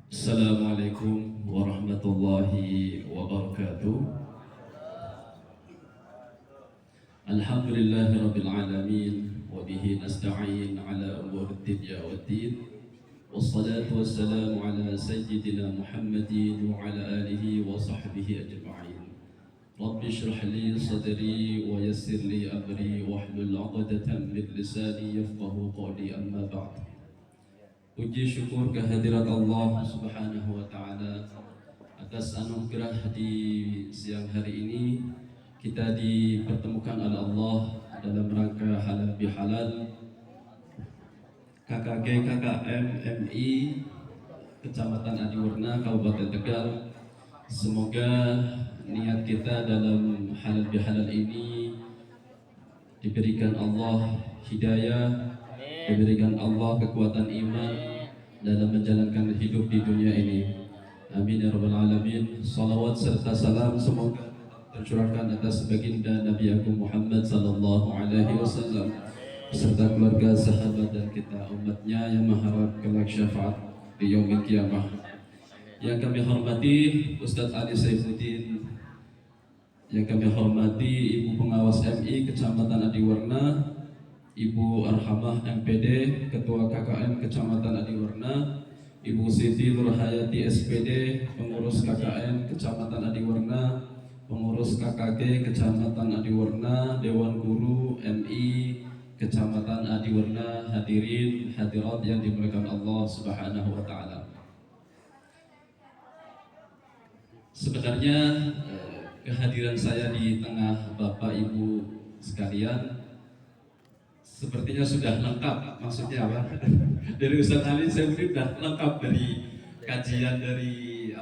Assalamualaikum warahmatullahi wabarakatuh. Alhamdulillahi rabbil alamin wa bihi nasta'in ala umuri dunya waddin. Wassalatu wassalamu ala sayyidina Muhammadin wa ala alihi wa sahbihi ajma'in. Rabbi shrah li sadri wa yassir li amri wahlul 'uqdatam min lisani yafqahu qawli, amma ba'd. Puji syukur kehadirat Allah Subhanahu wa Ta'ala atas anugerah di siang hari ini kita dipertemukan oleh Allah dalam rangka halal bihalal KKG KKM MI Kecamatan Adiwarna Kabupaten Tegal. Semoga niat kita dalam halal bihalal ini diberikan Allah hidayah, diberikan Allah kekuatan iman dalam menjalankan hidup di dunia ini. Amin ya rabbal alamin. Salawat serta salam semoga tercurahkan atas baginda Nabi Agung Muhammad sallallahu alaihi wasallam serta keluarga, sahabat dan kita umatnya yang mengharap kelak syafaat di yaumil qiyamah. Yang kami hormati Ustadz Ali Saifuddin, yang kami hormati Ibu Pengawas MI Kecamatan Adiwarna, Ibu Arhamah MPD, Ketua KKM Kecamatan Adiwarna, Ibu Siti Nurhayati SPD, Pengurus KKM Kecamatan Adiwarna, Pengurus KKG Kecamatan Adiwarna, Dewan Guru MI Kecamatan Adiwarna, hadirin hadirat yang dimuliakan Allah Subhanahu wa Ta'ala. Sebenarnya kehadiran saya di tengah Bapak Ibu sekalian sepertinya sudah lengkap. Maksudnya apa? Dari Ustadz Ali saya sudah lengkap dari kajian dari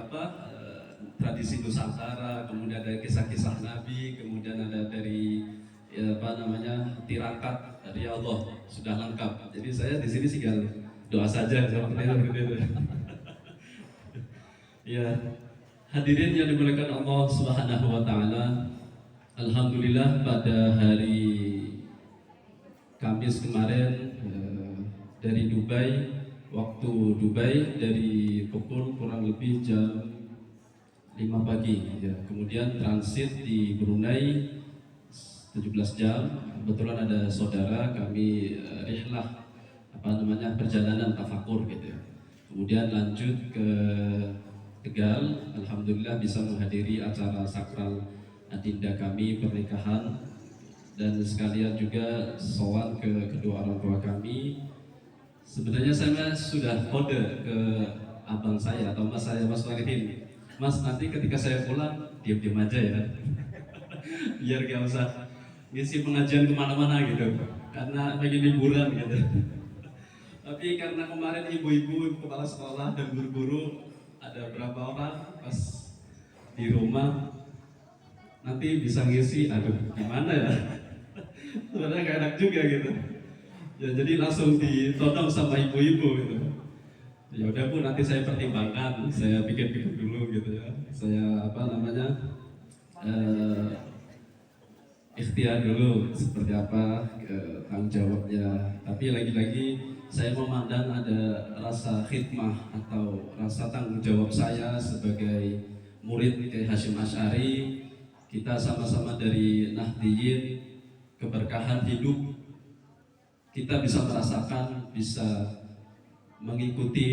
tradisi Nusantara, kemudian ada kisah-kisah Nabi, kemudian ada dari tirakat Riyadhah, sudah lengkap. Jadi saya di sini tinggal doa saja seperti itu. Ya, hadirin yang dimuliakan Allah Subhanahu wa Ta'ala. Alhamdulillah pada hari Kamis kemarin dari Dubai, waktu Dubai dari pukul kurang lebih jam 5 pagi ya. Kemudian transit di Brunei 17 jam. Kebetulan ada saudara kami rihlah perjalanan tafakur gitu ya. Kemudian lanjut ke Tegal, alhamdulillah bisa menghadiri acara sakral adinda kami pernikahan, dan sekalian juga sowan ke kedua orang tua kami. Sebenarnya saya sudah kode ke abang saya atau mas saya, Mas Wahidin, Mas nanti ketika saya pulang diam-diam aja ya biar gak usah ngisi pengajian kemana-mana gitu, karena pengen liburan gitu. Tapi karena kemarin ibu-ibu, kepala sekolah dan guru-guru ada berapa orang pas di rumah, nanti bisa ngisi, aduh gimana ya, sebenarnya gak enak juga gitu ya, jadi langsung ditodong sama ibu-ibu gitu. Ya udah Bu, nanti saya pertimbangkan, saya pikir-pikir dulu gitu ya, saya ikhtiar dulu seperti apa tanggung jawabnya. Tapi lagi-lagi saya memandang ada rasa khidmah atau rasa tanggung jawab saya sebagai murid Kiai Hasyim Asy'ari. Kita sama-sama dari Nahdliyin, keberkahan hidup kita bisa merasakan, bisa mengikuti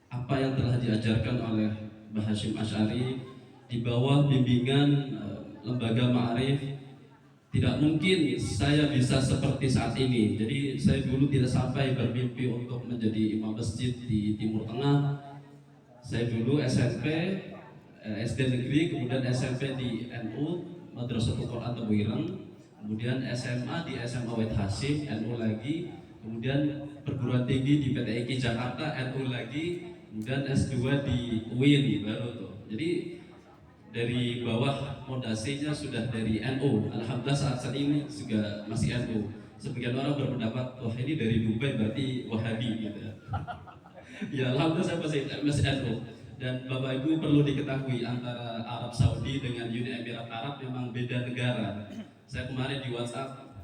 apa yang telah diajarkan oleh Mbah Hasyim Asy'ari di bawah bimbingan lembaga ma'arif. Tidak mungkin saya bisa seperti saat ini. Jadi saya dulu tidak sampai bermimpi untuk menjadi imam masjid di Timur Tengah. Saya dulu SMP, SD negeri, kemudian SMP di NU Madrasatul Quran Tebuireng, kemudian SMA di SMA Wahid Hasyim NU lagi, kemudian perguruan tinggi di PTIQ Jakarta NU lagi, kemudian S2 di UIN baru tuh. Jadi dari bawah fondasinya sudah dari NU. Alhamdulillah saat ini juga masih NU. Sebagian orang berpendapat, wah ini dari Dubai berarti Wahabi gitu ya. Ya alhamdulillah saya masih NU. Dan Bapak Ibu perlu diketahui, antara Arab Saudi dengan Uni Emirat Arab memang beda negara. Saya kemarin di WhatsApp,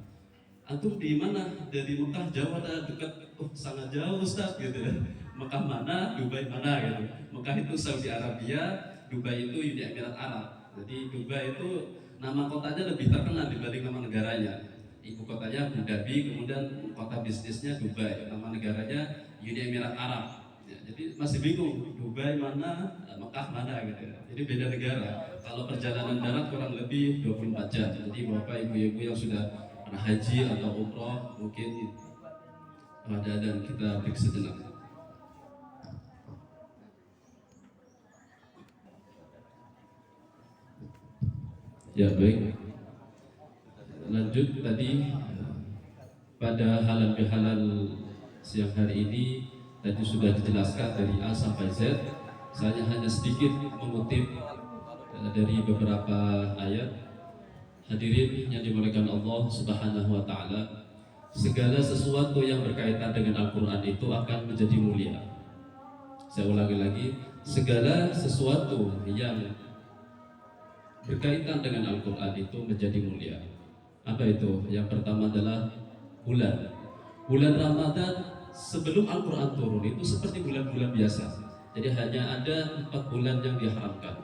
antum di mana? Dari Mekah, Jawa, dekat? Oh sangat jauh Ustaz gitu ya. Mekah mana, Dubai mana gitu. Mekah itu Saudi Arabia, Dubai itu Uni Emirat Arab. Jadi Dubai itu nama kotanya lebih terkenal dibanding nama negaranya. Ibu kotanya Abu Dhabi, kemudian kota bisnisnya Dubai, nama negaranya Uni Emirat Arab. Ya, jadi masih bingung Dubai mana, Mekah mana gitu. Jadi beda negara. Kalau perjalanan darat kurang lebih 24 jam. Jadi bapak ibu-ibu yang sudah pernah haji atau umroh mungkin ada dan kita break sejenak. Ya baik, lanjut tadi pada halal bihalal siang hari ini tadi sudah dijelaskan dari A sampai Z. Saya hanya sedikit mengutip dari beberapa ayat. Hadirin yang dimuliakan Allah Subhanahu wa taala, segala sesuatu yang berkaitan dengan Al-Qur'an itu akan menjadi mulia. Saya ulangi lagi, segala sesuatu yang berkaitan dengan Al-Quran itu menjadi mulia. Apa itu? Yang pertama adalah bulan. Bulan Ramadan sebelum Al-Quran turun itu seperti bulan-bulan biasa. Jadi hanya ada 4 bulan yang diharamkan.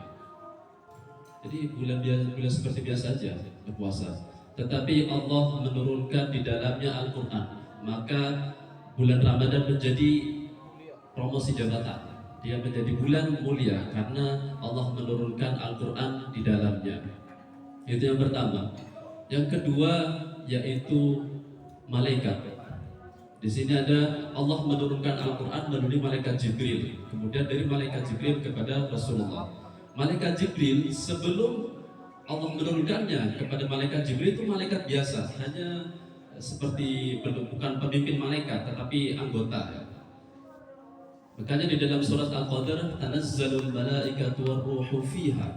Jadi bulan seperti biasa saja berpuasa. Tetapi Allah menurunkan di dalamnya Al-Quran. Maka bulan Ramadan menjadi promosi jabatan. Dia menjadi bulan mulia karena Allah menurunkan Al-Quran di dalamnya. Itu yang pertama. Yang kedua yaitu malaikat. Di sini ada Allah menurunkan Al-Quran melalui malaikat Jibril. Kemudian dari malaikat Jibril kepada Rasulullah. Malaikat Jibril sebelum Allah menurunkannya kepada malaikat Jibril itu malaikat biasa, hanya seperti bukan pemimpin malaikat tetapi anggota. Makanya di dalam surat Al-Qadr, tanazzalul malaikatu warruhu fiha,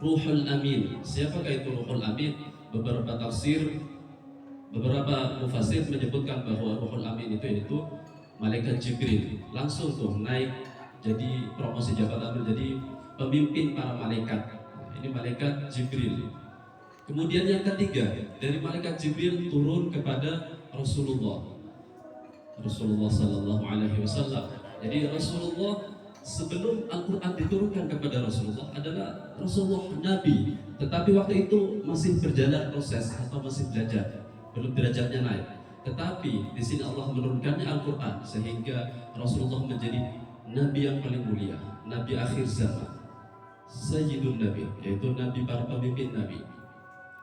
ruhul amin. Siapakah itu ruhul amin? Beberapa tafsir, beberapa mufassir menyebutkan bahwa ruhul amin itu yaitu malaikat Jibril. Langsung tuh naik jadi promosi jabatan menjadi pemimpin para malaikat. Ini malaikat Jibril. Kemudian yang ketiga, dari malaikat Jibril turun kepada Rasulullah Sallallahu Alaihi Wasallam. Jadi Rasulullah sebelum Al-Quran diturunkan kepada Rasulullah adalah Rasulullah Nabi, tetapi waktu itu masih berjalan proses atau masih belajar, belum derajatnya naik. Tetapi di sini Allah menurunkannya Al-Quran sehingga Rasulullah menjadi Nabi yang paling mulia, Nabi akhir zaman, Sayyidun Nabi, yaitu Nabi para pemimpin Nabi.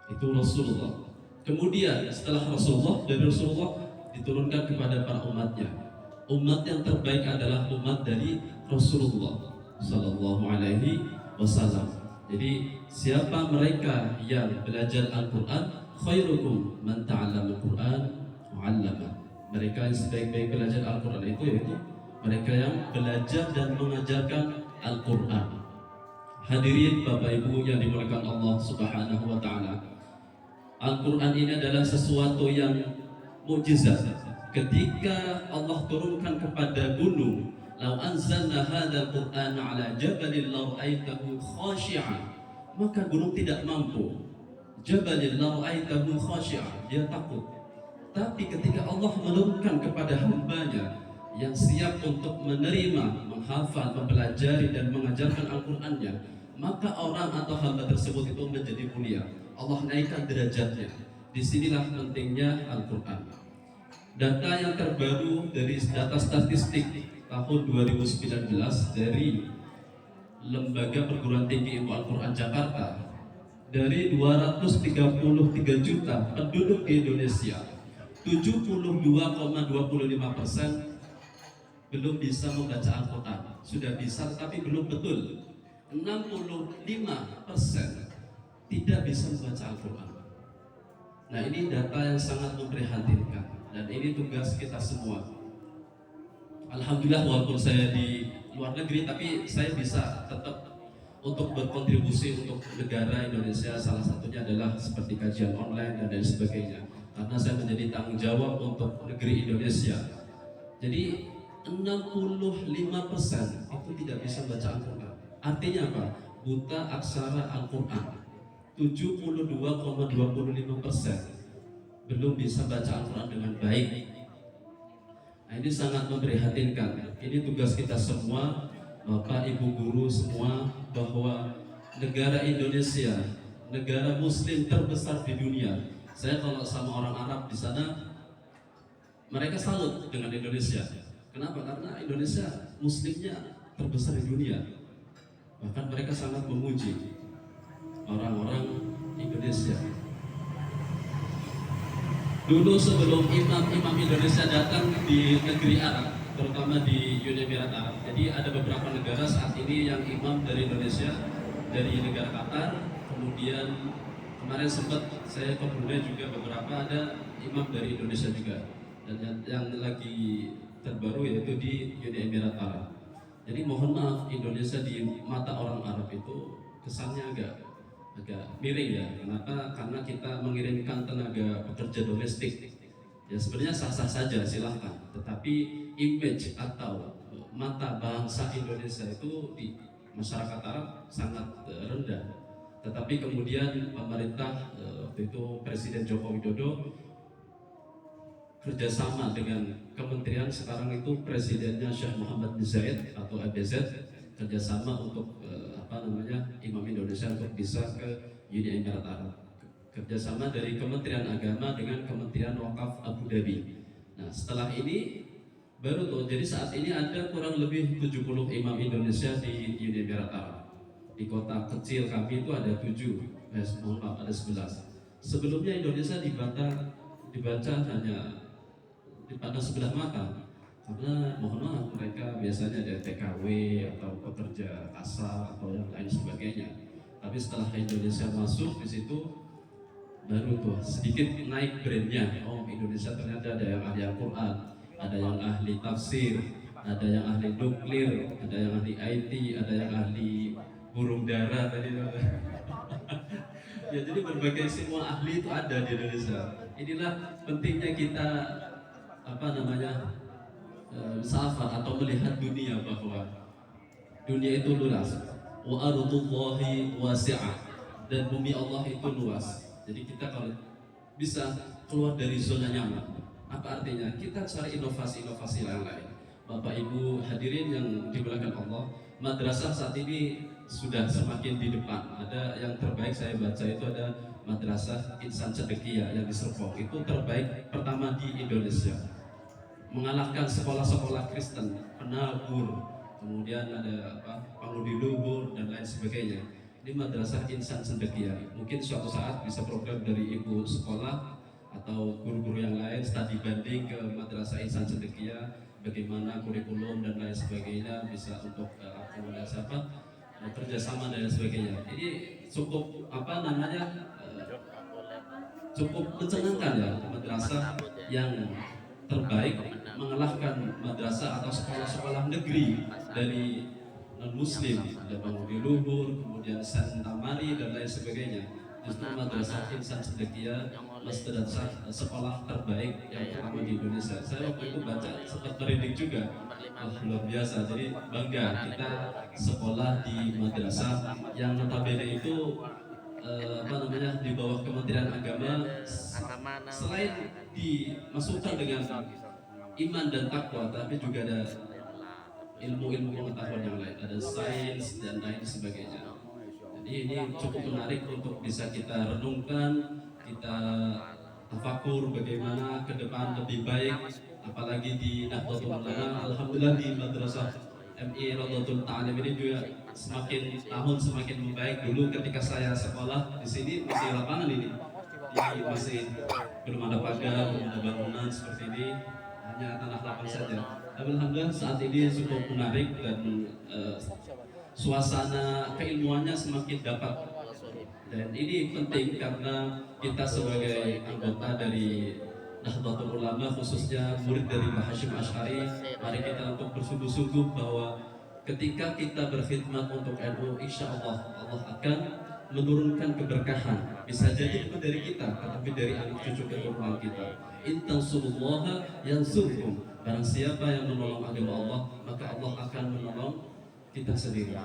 Itu Rasulullah. Kemudian setelah Rasulullah, dari Rasulullah diturunkan kepada para umatnya. Umat yang terbaik adalah umat dari Rasulullah Sallallahu Alaihi Wasallam. Jadi siapa mereka yang belajar Al-Quran? Khairukum man ta'allama Al-Quran wa'allama. Mereka yang sebaik-baik belajar Al-Quran itu yaitu mereka yang belajar dan mengajarkan Al-Quran. Hadirin Bapak Ibu yang dimuliakan Allah Subhanahu wa taala. Al-Quran ini adalah sesuatu yang mukjizat. Ketika Allah turunkan kepada gunung, "Lau anzalna hadzal Qur'ana 'ala jabalin la ra'aitahu khashi'an." Maka gunung tidak mampu. Jabalin la ra'aitahu khashi'an, dia takut. Tapi ketika Allah menurunkan kepada hamba-Nya yang siap untuk menerima, menghafal, mempelajari dan mengajarkan Al-Qur'annya, maka orang atau hamba tersebut itu menjadi mulia. Allah naikkan derajatnya. Disinilah pentingnya Al-Qur'an. Data yang terbaru dari data statistik tahun 2019 dari Lembaga Perguruan Tinggi Ilmu Al-Quran Jakarta, dari 233 juta penduduk di Indonesia, 72,25% belum bisa membaca Al-Quran. Sudah bisa tapi belum betul. 65% tidak bisa membaca Al-Quran. Nah, ini data yang sangat memprihatinkan. Dan ini tugas kita semua. Alhamdulillah walaupun saya di luar negeri, tapi saya bisa tetap untuk berkontribusi untuk negara Indonesia. Salah satunya adalah seperti kajian online dan lain sebagainya. Karena saya menjadi tanggung jawab untuk negeri Indonesia. Jadi 65% itu tidak bisa baca Al-Quran. Artinya apa? Buta aksara Al-Quran. 72,25% belum bisa baca Al-Quran dengan baik. Nah, ini sangat memprihatinkan. Ini tugas kita semua, Bapak, Ibu guru semua, bahwa negara Indonesia, negara Muslim terbesar di dunia. Saya kalau sama orang Arab di sana, mereka salut dengan Indonesia. Kenapa? Karena Indonesia Muslimnya terbesar di dunia. Bahkan mereka sangat memuji orang-orang Indonesia. Dulu sebelum imam-imam Indonesia datang di negeri Arab, terutama di Uni Emirat Arab, jadi ada beberapa negara saat ini yang imam dari Indonesia, dari negara Qatar, kemudian kemarin sempat saya ke Brunei juga beberapa ada imam dari Indonesia juga, dan yang lagi terbaru yaitu di Uni Emirat Arab. Jadi mohon maaf, Indonesia di mata orang Arab itu kesannya agak miring ya. Kenapa? Karena kita mengirimkan tenaga pekerja domestik. Ya sebenarnya sah-sah saja, silahkan. Tetapi image atau mata bangsa Indonesia itu di masyarakat Arab sangat rendah. Tetapi kemudian pemerintah waktu itu Presiden Joko Widodo kerjasama dengan kementerian, sekarang itu presidennya Syekh Muhammad bin Zayed atau ABZ, kerjasama untuk imam Indonesia untuk bisa ke Uni Emirat Arab, kerjasama dari Kementerian Agama dengan Kementerian Wakaf Abu Dhabi. Nah setelah ini baru tuh, jadi saat ini ada kurang lebih 70 imam Indonesia di Uni Emirat Arab. Di kota kecil kami itu ada 7, ada 11. Sebelumnya Indonesia dibaca hanya dipandang sebelah mata, karena mohon maaf mereka biasanya ada TKW atau pekerja kasar atau yang lain sebagainya. Tapi setelah Indonesia masuk di situ, baru tuh sedikit naik brandnya. Oh Indonesia ternyata ada yang ahli Al-Quran, ada yang ahli tafsir, ada yang ahli nuklir, ada yang ahli IT, ada yang ahli burung dara tadi. Ya jadi berbagai semua ahli itu ada di Indonesia. Inilah pentingnya kita musafah atau melihat dunia, bahwa dunia itu luas, wa ardullahi wasi'ah, dan bumi Allah itu luas. Jadi kita kalau bisa keluar dari zona nyaman, apa artinya? Kita cari inovasi-inovasi yang lain. Bapak Ibu hadirin yang dimuliakan Allah, madrasah saat ini sudah semakin di depan. Ada yang terbaik saya baca itu ada Madrasah Insan Cendekia yang di Serpong, itu terbaik pertama di Indonesia, mengalahkan sekolah-sekolah Kristen, Penabur, kemudian ada Pangudi Luhur dan lain sebagainya. Ini Madrasah Insan Cendekia. Mungkin suatu saat bisa program dari ibu sekolah atau guru-guru yang lain studi banding ke Madrasah Insan Cendekia, bagaimana kurikulum dan lain sebagainya, bisa untuk akomodasi kerjasama dan lain sebagainya. Ini cukup cukup menyenangkan ya, madrasah yang terbaik mengalahkan madrasah atau sekolah-sekolah negeri dari non-muslim, ada Pangudi Luhur, kemudian Santa Mari dan lain sebagainya. Justru Madrasah Insan Cendekia madrasah sekolah terbaik yang pertama di Indonesia. Saya waktu itu baca sempat merinding juga. Luar biasa, jadi bangga kita sekolah di madrasah yang notabene itu di bawah Kementerian Agama. Selain dimasukkan dengan iman dan takwa, tapi juga ada ilmu-ilmu pengetahuan yang lain, ada sains dan lain sebagainya. Jadi ini cukup menarik untuk bisa kita renungkan, kita tafakur bagaimana ke depan lebih baik, apalagi di Nahdlatul Ulama. Alhamdulillah di Madrasah MI Rodotul Ta'alim ini juga semakin tahun semakin membaik. Dulu ketika saya sekolah di sini masih lapangan ini, masih belum ada pagar, belum ada bangunan seperti ini, hanya tanah lapang saja. Alhamdulillah saat ini cukup menarik dan suasana keilmuannya semakin dapat. Dan ini penting karena kita sebagai anggota dari Nahdlatul Ulama, khususnya murid dari Mbah Hasyim Asy'ari, mari kita untuk bersungguh-sungguh bahwa ketika kita berkhidmat untuk NU, insya Allah Allah akan menurunkan keberkahan. Bisa jadi bukan dari kita, tetapi dari anak cucu keturunan kita. In tansurullaha yansurkum. Barang siapa yang menolong agama Allah, maka Allah akan menolong kita sendiri.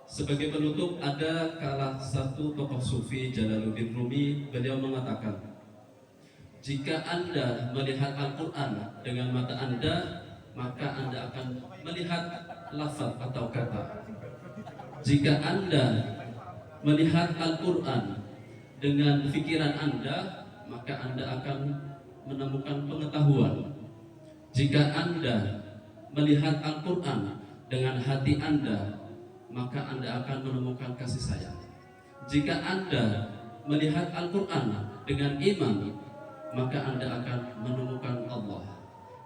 Sebagai penutup, ada salah satu tokoh sufi, Jalaluddin Rumi, beliau mengatakan, jika Anda melihat Al-Quran dengan mata Anda, maka Anda akan melihat lafaz atau kata. Jika Anda melihat Al-Quran dengan pikiran Anda, maka Anda akan menemukan pengetahuan. Jika Anda melihat Al-Quran dengan hati Anda, maka Anda akan menemukan kasih sayang. Jika Anda melihat Al-Quran dengan iman, maka Anda akan menemukan Allah.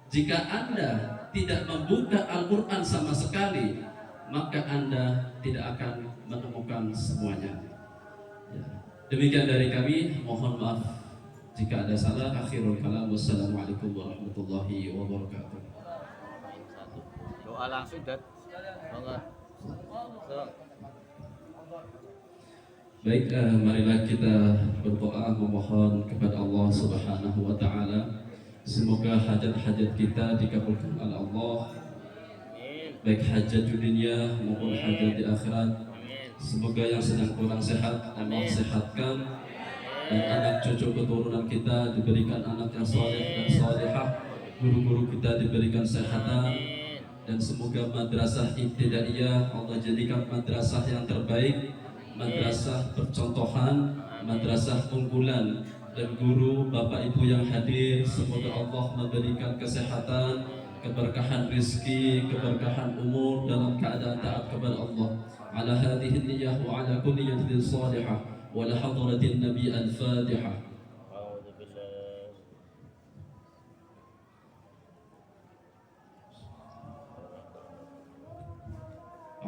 Jika Anda tidak membuka Al-Quran sama sekali, maka Anda tidak akan menemukan semuanya. Ya. Demikian dari kami, mohon maaf jika ada salah. Akhirul kalam, wassalamualaikum warahmatullahi wabarakatuh. Doa langsung dan Baik, marilah kita berdoa memohon kepada Allah Subhanahu wa taala. Semoga hajat-hajat kita dikabulkan oleh Allah. Baik hajat di dunia maupun hajat di akhirat. Semoga yang sedang kurang sehat Allah sehatkan, dan anak cucu keturunan kita diberikan anak yang saleh dan salihah. Guru-guru kita diberikan kesehatan, dan semoga madrasah ibtidaiyah Allah jadikan madrasah yang terbaik, madrasah percontohan, madrasah unggulan. Dan guru, bapak ibu yang hadir, semoga Allah memberikan kesehatan, keberkahan rizki, keberkahan umur dalam keadaan taat kepada Allah. Ala hadhihi niyyah wa ala kulli niyatin salihah wa la hadratin nabi al-fatihah.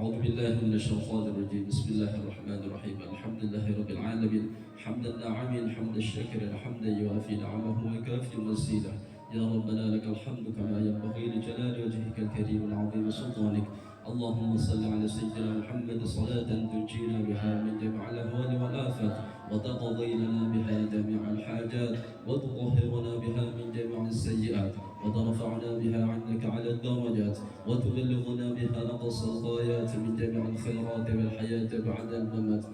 أعوذ بالله من الشيطان الرجيم. بسم الله الرحمن الرحيم. الحمد لله رب العالمين حمد الناعمين حمد الشاكر حمدا يوافي نعمه ويكافئ مزيدا. يا ربنا لك الحمد كما ينبغي لجلال وجهك الكريم العظيم سلطانك. اللهم صل على سيدنا محمد صلاة تنجينا بها من جميع الأهوال والآفات، وتقضي لنا بها جميع الحاجات، وتطهرنا بها من جميع السيئات، وترفعنا بها عنك على الدرجات، وتبلغنا بها أقصى الغايات من جميع الخيرات والحياة بعد الممات.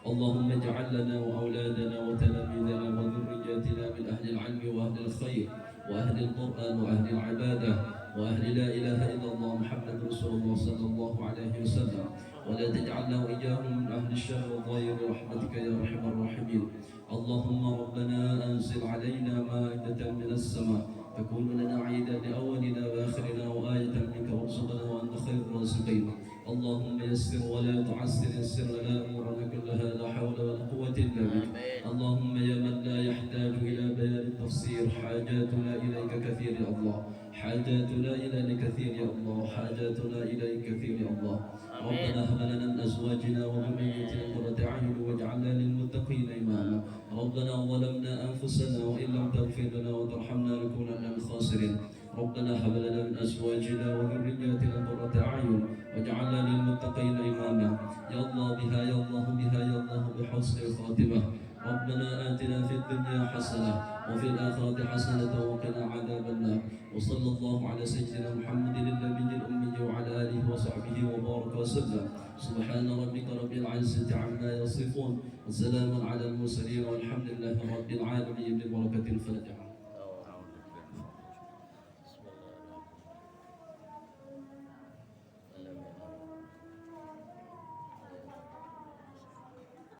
اللهم اجعل لنا وأولادنا وتلاميذنا وذرياتنا من أهل العلم وأهل الخير وأهل القرآن وأهل العبادة وأهل لا إله إلا الله محمد رسول الله صلى الله عليه وسلم، ولا تجعلنا وإياهم من أهل الشر والضير برحمتك يا أرحم الراحمين. اللهم ربنا أنزل علينا مائدة من السماء تكون لنا عيدا لأولنا وآخرنا وآية منك وارزقنا وأنت خير الرازقين. اللهم يسر ولا تعسر، يسر لنا أمورنا كلها لا حول ولا قوة إلا بك. اللهم يا من لا يحتاج إلى بيان التفسير، حاجاتنا إليك كثير يا الله، حاجاتنا إليك كثير يا الله، حاجاتنا إليك كثير يا الله. ربنا هب لنا من أزواجنا وذريتنا قرة أعين واجعلنا للمتقين إماما. ربنا ظلمنا أنفسنا وإن لم تغفر لنا وترحمنا لنكونن من الخاسرين. ربنا هب لنا من أزواجنا وذرياتنا قرة أعين واجعلنا للمتقين إماما. يا الله بها، يا الله بها، يا الله بحسن الخاتمة. ربنا آتنا في الدنيا حسنة وفي الآخرة حسنة وقنا عذاب النار. وصلى الله على سيدنا محمد النبي الأمي وعلى آله وصحبه وبارك وسلم. سبحان ربك رب العزة عما يصفون، وسلام على المرسلين والحمد لله رب العالمين ببركة الفاتحة.